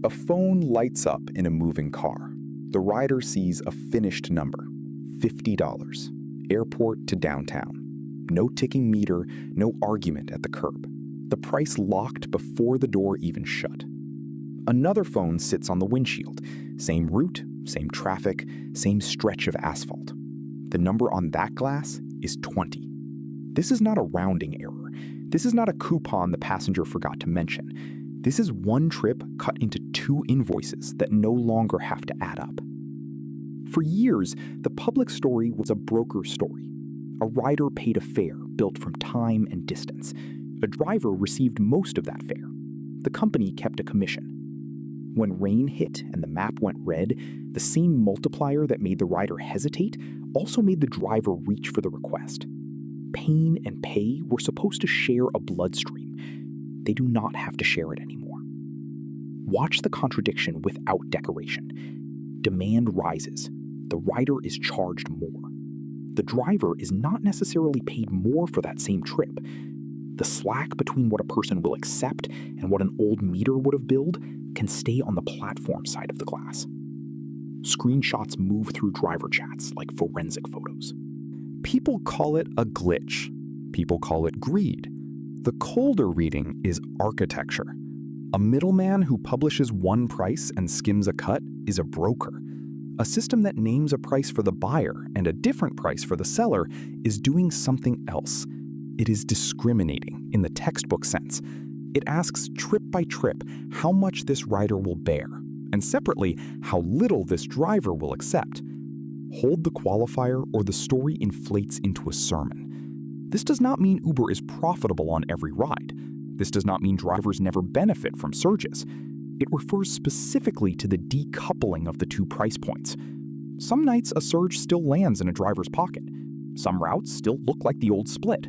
A phone lights up in a moving car. The rider sees a finished number, $50, airport to downtown. No ticking meter, no argument at the curb. The price locked before the door even shut. Another phone sits on the windshield. Same route, same traffic, same stretch of asphalt. The number on that glass is 20. This is not a rounding error. This is not a coupon the passenger forgot to mention. This is one trip cut into two invoices that no longer have to add up. For years, the public story was a broker story. A rider paid a fare built from time and distance. A driver received most of that fare. The company kept a commission. When rain hit and the map went red, the same multiplier that made the rider hesitate also made the driver reach for the request. Pain and pay were supposed to share a bloodstream. They do not have to share it anymore. Watch the contradiction without decoration. Demand rises. The rider is charged more. The driver is not necessarily paid more for that same trip. The slack between what a person will accept and what an old meter would have billed can stay on the platform side of the glass. Screenshots move through driver chats like forensic photos. People call it a glitch. People call it greed. The colder reading is architecture. A middleman who publishes one price and skims a cut is a broker. A system that names a price for the buyer and a different price for the seller is doing something else. It is discriminating in the textbook sense. It asks trip by trip how much this rider will bear, and separately, how little this driver will accept. Hold the qualifier or the story inflates into a sermon. This does not mean Uber is profitable on every ride. This does not mean drivers never benefit from surges. It refers specifically to the decoupling of the two price points. Some nights a surge still lands in a driver's pocket. Some routes still look like the old split.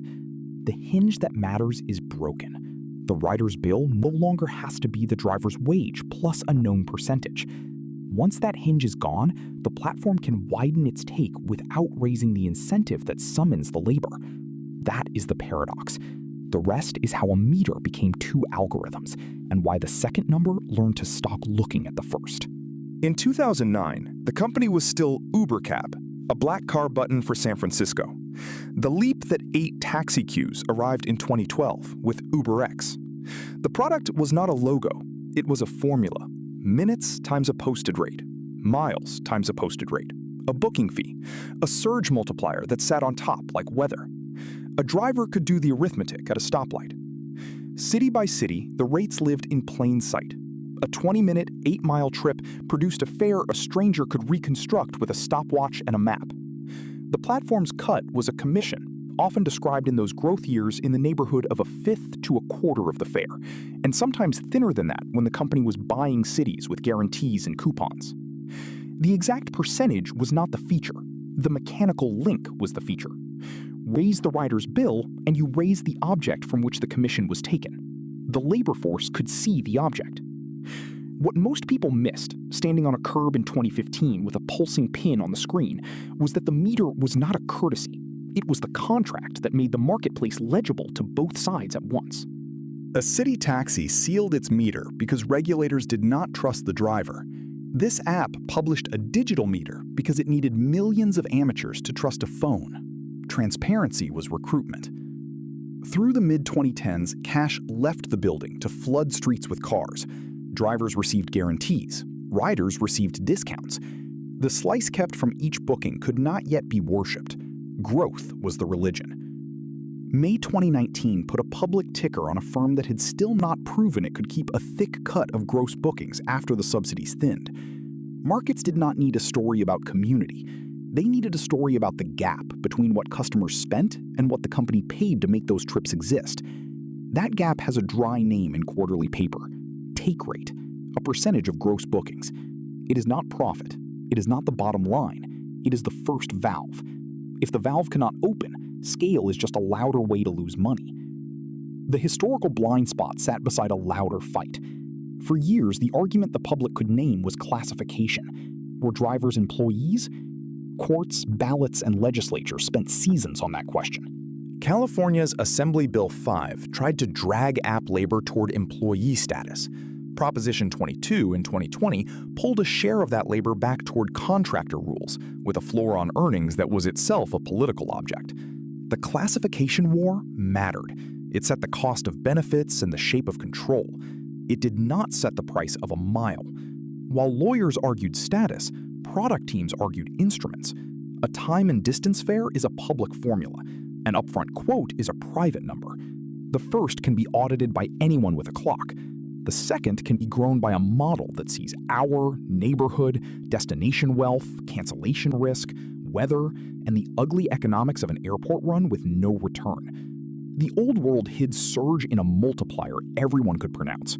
The hinge that matters is broken. The rider's bill no longer has to be the driver's wage plus a known percentage. Once that hinge is gone, the platform can widen its take without raising the incentive that summons the labor. That is the paradox. The rest is how a meter became two algorithms, and why the second number learned to stop looking at the first. In 2009, the company was still UberCab, a black car button for San Francisco. The leap that ate taxi queues arrived in 2012 with UberX. The product was not a logo, it was a formula. Minutes times a posted rate, miles times a posted rate, a booking fee, a surge multiplier that sat on top like weather. A driver could do the arithmetic at a stoplight. City by city, the rates lived in plain sight. A 20-minute, 8-mile trip produced a fare a stranger could reconstruct with a stopwatch and a map. The platform's cut was a commission, often described in those growth years in the neighborhood of a fifth to a quarter of the fare, and sometimes thinner than that when the company was buying cities with guarantees and coupons. The exact percentage was not the feature. The mechanical link was the feature. Raise the rider's bill, and you raise the object from which the commission was taken. The labor force could see the object. What most people missed, standing on a curb in 2015 with a pulsing pin on the screen, was that the meter was not a courtesy. It was the contract that made the marketplace legible to both sides at once. A city taxi sealed its meter because regulators did not trust the driver. This app published a digital meter because it needed millions of amateurs to trust a phone. Transparency was recruitment. Through the mid-2010s, cash left the building to flood streets with cars. Drivers received guarantees. Riders received discounts. The slice kept from each booking could not yet be worshipped. Growth was the religion. May 2019 put a public ticker on a firm that had still not proven it could keep a thick cut of gross bookings after the subsidies thinned. Markets did not need a story about community. They needed a story about the gap between what customers spent and what the company paid to make those trips exist. That gap has a dry name in quarterly paper: take rate, a percentage of gross bookings. It is not profit. It is not the bottom line. It is the first valve. If the valve cannot open, scale is just a louder way to lose money. The historical blind spot sat beside a louder fight. For years, the argument the public could name was classification. Were drivers employees? Courts, ballots, and legislature spent seasons on that question. California's Assembly Bill 5 tried to drag app labor toward employee status. Proposition 22 in 2020 pulled a share of that labor back toward contractor rules, with a floor on earnings that was itself a political object. The classification war mattered. It set the cost of benefits and the shape of control. It did not set the price of a mile. While lawyers argued status, product teams argued instruments. A time and distance fare is a public formula. An upfront quote is a private number. The first can be audited by anyone with a clock. The second can be grown by a model that sees hour, neighborhood, destination wealth, cancellation risk, weather, and the ugly economics of an airport run with no return. The old world hid surge in a multiplier everyone could pronounce.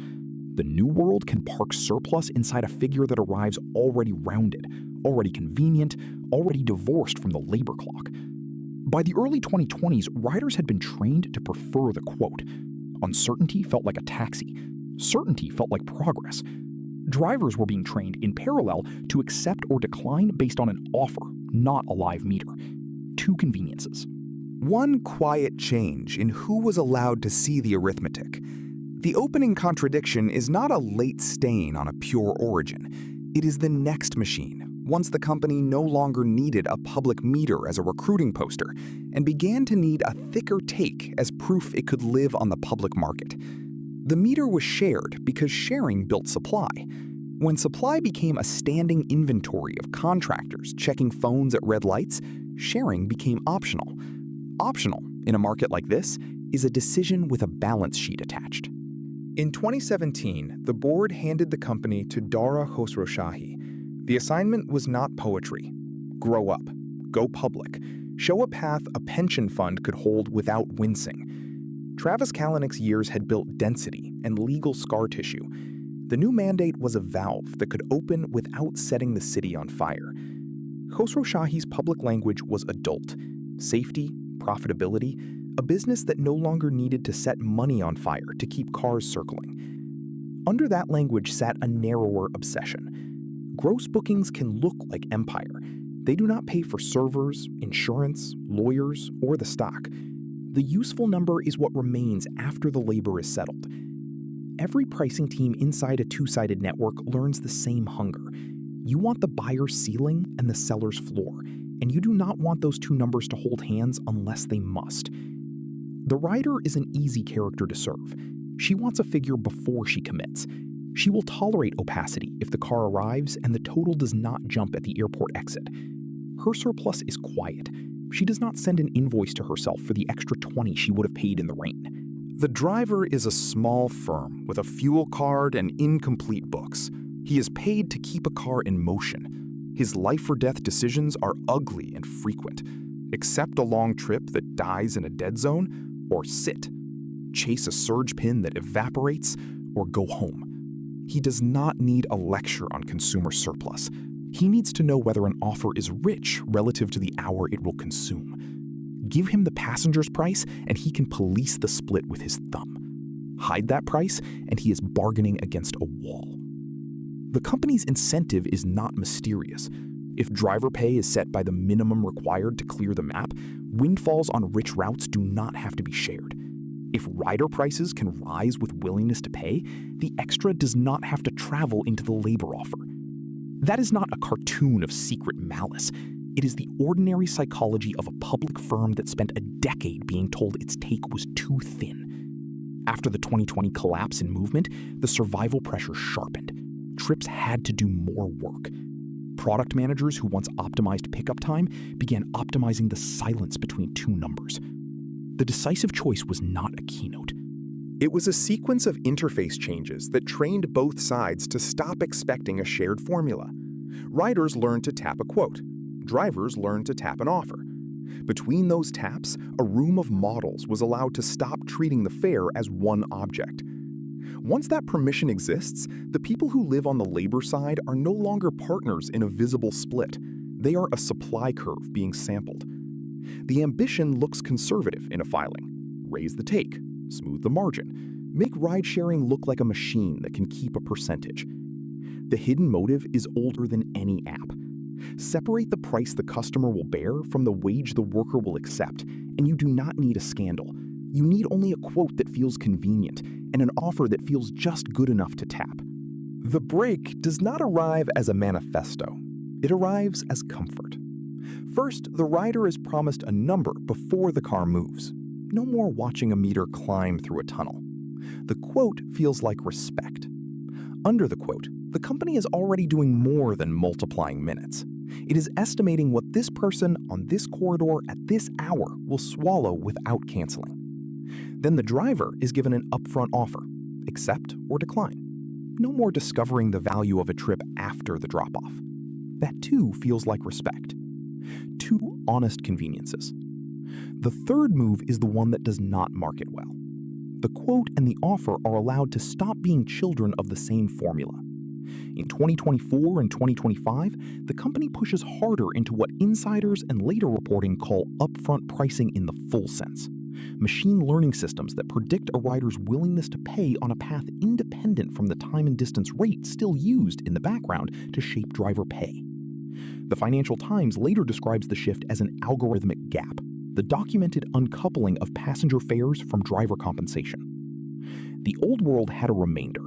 The new world can park surplus inside a figure that arrives already rounded, already convenient, already divorced from the labor clock. By the early 2020s, riders had been trained to prefer the quote. Uncertainty felt like a taxi. Certainty felt like progress. Drivers were being trained in parallel to accept or decline based on an offer, not a live meter. Two conveniences. One quiet change in who was allowed to see the arithmetic. The opening contradiction is not a late stain on a pure origin. It is the next machine, once the company no longer needed a public meter as a recruiting poster and began to need a thicker take as proof it could live on the public market. The meter was shared because sharing built supply. When supply became a standing inventory of contractors checking phones at red lights, sharing became optional. Optional, in a market like this, is a decision with a balance sheet attached. In 2017, the board handed the company to Dara Khosrowshahi. The assignment was not poetry. Grow up. Go public. Show a path a pension fund could hold without wincing. Travis Kalanick's years had built density and legal scar tissue. The new mandate was a valve that could open without setting the city on fire. Khosrowshahi's public language was adult. Safety, profitability, a business that no longer needed to set money on fire to keep cars circling. Under that language sat a narrower obsession. Gross bookings can look like empire. They do not pay for servers, insurance, lawyers, or the stock. The useful number is what remains after the labor is settled. Every pricing team inside a two-sided network learns the same hunger. You want the buyer's ceiling and the seller's floor, and you do not want those two numbers to hold hands unless they must. The rider is an easy character to serve. She wants a figure before she commits. She will tolerate opacity if the car arrives and the total does not jump at the airport exit. Her surplus is quiet. She does not send an invoice to herself for the extra $20 she would have paid in the rain. The driver is a small firm with a fuel card and incomplete books. He is paid to keep a car in motion. His life or death decisions are ugly and frequent. Accept a long trip that dies in a dead zone, or sit. Chase a surge pin that evaporates, or go home. He does not need a lecture on consumer surplus. He needs to know whether an offer is rich relative to the hour it will consume. Give him the passenger's price, and he can police the split with his thumb. Hide that price, and he is bargaining against a wall. The company's incentive is not mysterious. If driver pay is set by the minimum required to clear the map, windfalls on rich routes do not have to be shared. If rider prices can rise with willingness to pay, the extra does not have to travel into the labor offer. That is not a cartoon of secret malice. It is the ordinary psychology of a public firm that spent a decade being told its take was too thin. After the 2020 collapse in movement, the survival pressure sharpened. Trips had to do more work. Product managers who once optimized pickup time began optimizing the silence between two numbers. The decisive choice was not a keynote. It was a sequence of interface changes that trained both sides to stop expecting a shared formula. Riders learned to tap a quote. Drivers learned to tap an offer. Between those taps, a room of models was allowed to stop treating the fare as one object. Once that permission exists, the people who live on the labor side are no longer partners in a visible split. They are a supply curve being sampled. The ambition looks conservative in a filing. Raise the take, smooth the margin, make ride-sharing look like a machine that can keep a percentage. The hidden motive is older than any app. Separate the price the customer will bear from the wage the worker will accept, and you do not need a scandal. You need only a quote that feels convenient and an offer that feels just good enough to tap. The break does not arrive as a manifesto. It arrives as comfort. First, the rider is promised a number before the car moves. No more watching a meter climb through a tunnel. The quote feels like respect. Under the quote, the company is already doing more than multiplying minutes. It is estimating what this person on this corridor at this hour will swallow without canceling. Then the driver is given an upfront offer, accept or decline. No more discovering the value of a trip after the drop-off. That too feels like respect. Two honest conveniences. The third move is the one that does not market well. The quote and the offer are allowed to stop being children of the same formula. In 2024 and 2025, the company pushes harder into what insiders and later reporting call upfront pricing in the full sense. Machine learning systems that predict a rider's willingness to pay on a path independent from the time and distance rate still used in the background to shape driver pay. The Financial Times later describes the shift as an algorithmic gap, the documented uncoupling of passenger fares from driver compensation. The old world had a remainder.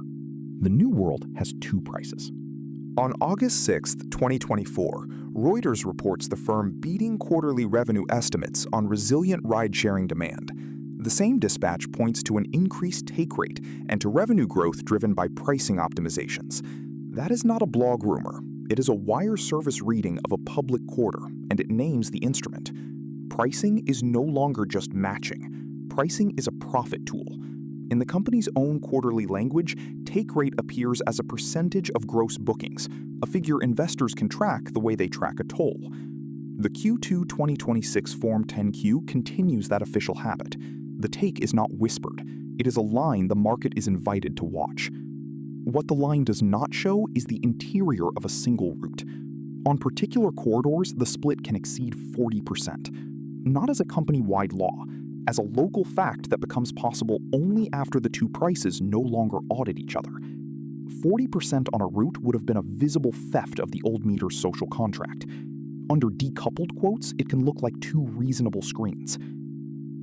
The new world has two prices. On August 6, 2024, Reuters reports the firm beating quarterly revenue estimates on resilient ride-sharing demand. The same dispatch points to an increased take rate and to revenue growth driven by pricing optimizations. That is not a blog rumor. It is a wire service reading of a public quarter, and it names the instrument. Pricing is no longer just matching. Pricing is a profit tool. In the company's own quarterly language, take rate appears as a percentage of gross bookings, a figure investors can track the way they track a toll. The Q2 2026 Form 10Q continues that official habit. The take is not whispered. It is a line the market is invited to watch. What the line does not show is the interior of a single route. On particular corridors, the split can exceed 40%. Not as a company-wide law, as a local fact that becomes possible only after the two prices no longer audit each other. 40% on a route would have been a visible theft of the old meter's social contract. Under decoupled quotes, it can look like two reasonable screens.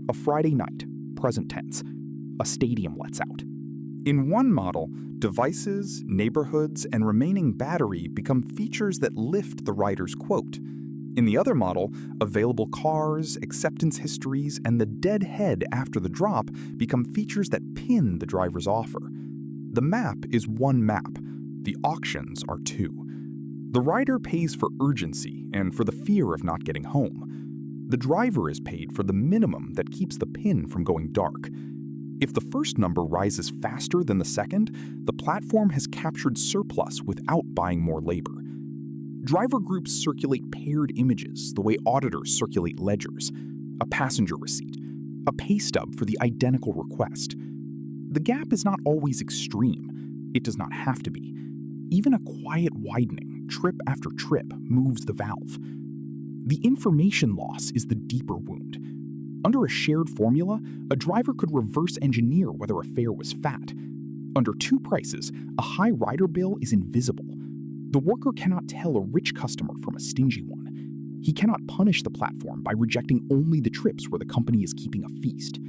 A Friday night, present tense. A stadium lets out. In one model, devices, neighborhoods, and remaining battery become features that lift the rider's quote. In the other model, available cars, acceptance histories, and the dead head after the drop become features that pin the driver's offer. The map is one map. The auctions are two. The rider pays for urgency and for the fear of not getting home. The driver is paid for the minimum that keeps the pin from going dark. If the first number rises faster than the second, the platform has captured surplus without buying more labor. Driver groups circulate paired images the way auditors circulate ledgers, a passenger receipt, a pay stub for the identical request. The gap is not always extreme. It does not have to be. Even a quiet widening, trip after trip, moves the valve. The information loss is the deeper wound. Under a shared formula, a driver could reverse engineer whether a fare was fat. Under two prices, a high rider bill is invisible. The worker cannot tell a rich customer from a stingy one. He cannot punish the platform by rejecting only the trips where the company is keeping a feast.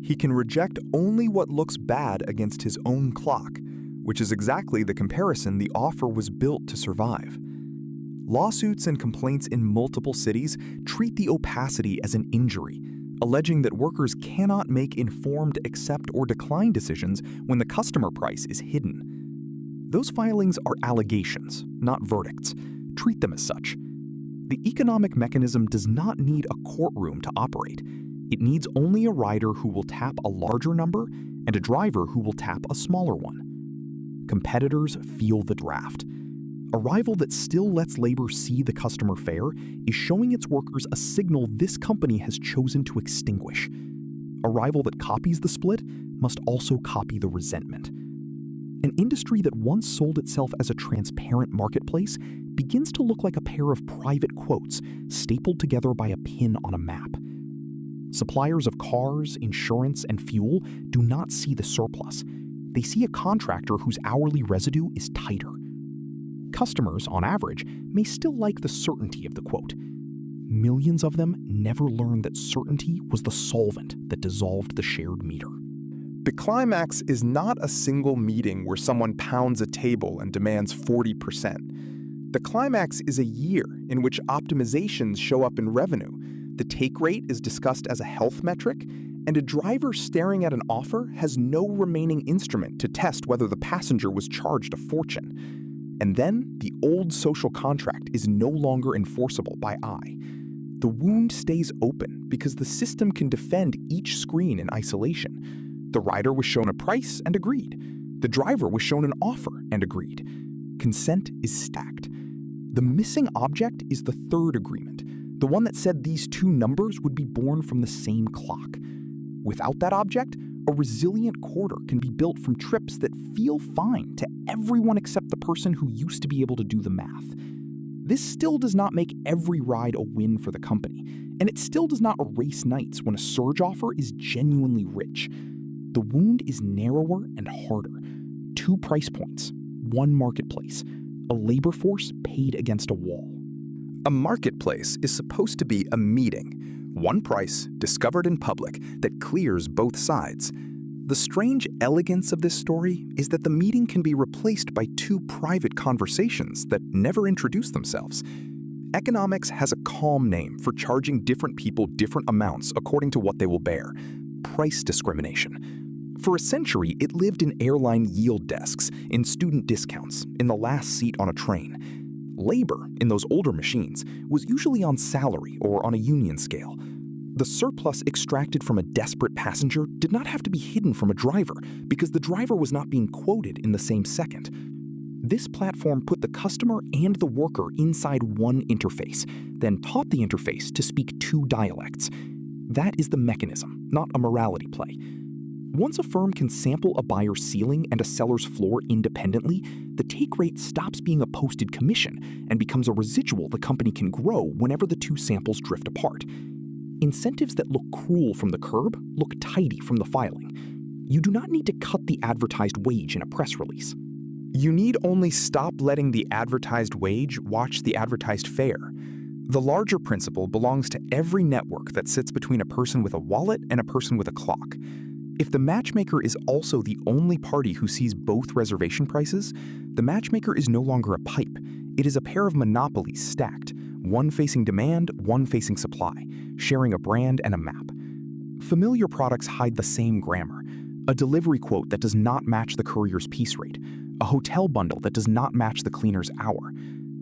He can reject only what looks bad against his own clock, which is exactly the comparison the offer was built to survive. Lawsuits and complaints in multiple cities treat the opacity as an injury, alleging that workers cannot make informed accept or decline decisions when the customer price is hidden. Those filings are allegations, not verdicts. Treat them as such. The economic mechanism does not need a courtroom to operate. It needs only a rider who will tap a larger number and a driver who will tap a smaller one. Competitors feel the draft. A rival that still lets labor see the customer fare is showing its workers a signal this company has chosen to extinguish. A rival that copies the split must also copy the resentment. An industry that once sold itself as a transparent marketplace begins to look like a pair of private quotes stapled together by a pin on a map. Suppliers of cars, insurance, and fuel do not see the surplus. They see a contractor whose hourly residue is tighter. Customers, on average, may still like the certainty of the quote. Millions of them never learned that certainty was the solvent that dissolved the shared meter. The climax is not a single meeting where someone pounds a table and demands 40%. The climax is a year in which optimizations show up in revenue, the take rate is discussed as a health metric, and a driver staring at an offer has no remaining instrument to test whether the passenger was charged a fortune. And then the old social contract is no longer enforceable by eye. The wound stays open because the system can defend each screen in isolation. The rider was shown a price and agreed. The driver was shown an offer and agreed. Consent is stacked. The missing object is the third agreement, the one that said these two numbers would be born from the same clock. Without that object, a resilient quarter can be built from trips that feel fine to everyone except the person who used to be able to do the math. This still does not make every ride a win for the company, and it still does not erase nights when a surge offer is genuinely rich. The wound is narrower and harder. 2 price points, 1 marketplace, a labor force paid against a wall. A marketplace is supposed to be a meeting, one price discovered in public that clears both sides. The strange elegance of this story is that the meeting can be replaced by 2 private conversations that never introduce themselves. Economics has a calm name for charging different people different amounts according to what they will bear: price discrimination. For a century, it lived in airline yield desks, in student discounts, in the last seat on a train. Labor, in those older machines, was usually on salary or on a union scale. The surplus extracted from a desperate passenger did not have to be hidden from a driver because the driver was not being quoted in the same second. This platform put the customer and the worker inside one interface, then taught the interface to speak 2 dialects. That is the mechanism, not a morality play. Once a firm can sample a buyer's ceiling and a seller's floor independently, the take rate stops being a posted commission and becomes a residual the company can grow whenever the 2 samples drift apart. Incentives that look cruel from the curb look tidy from the filing. You do not need to cut the advertised wage in a press release. You need only stop letting the advertised wage watch the advertised fare. The larger principle belongs to every network that sits between a person with a wallet and a person with a clock. If the matchmaker is also the only party who sees both reservation prices, the matchmaker is no longer a pipe. It is a pair of monopolies stacked, one facing demand, one facing supply, sharing a brand and a map. Familiar products hide the same grammar: a delivery quote that does not match the courier's piece rate, a hotel bundle that does not match the cleaner's hour.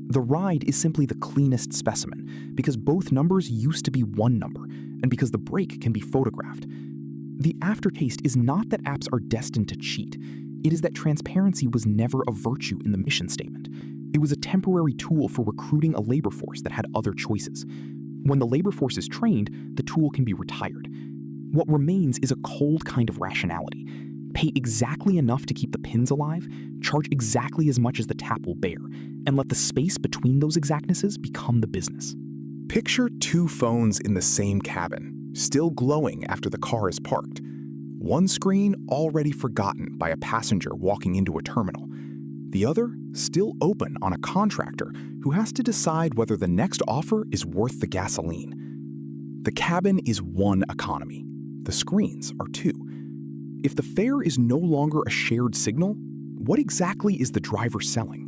The ride is simply the cleanest specimen because both numbers used to be one number and because the break can be photographed. The aftertaste is not that apps are destined to cheat. It is that transparency was never a virtue in the mission statement. It was a temporary tool for recruiting a labor force that had other choices. When the labor force is trained, the tool can be retired. What remains is a cold kind of rationality. Pay exactly enough to keep the pins alive, charge exactly as much as the tap will bear, and let the space between those exactnesses become the business. Picture 2 phones in the same cabin, still glowing after the car is parked. One screen already forgotten by a passenger walking into a terminal. The other still open on a contractor who has to decide whether the next offer is worth the gasoline. The cabin is one economy. The screens are 2. If the fare is no longer a shared signal, what exactly is the driver selling?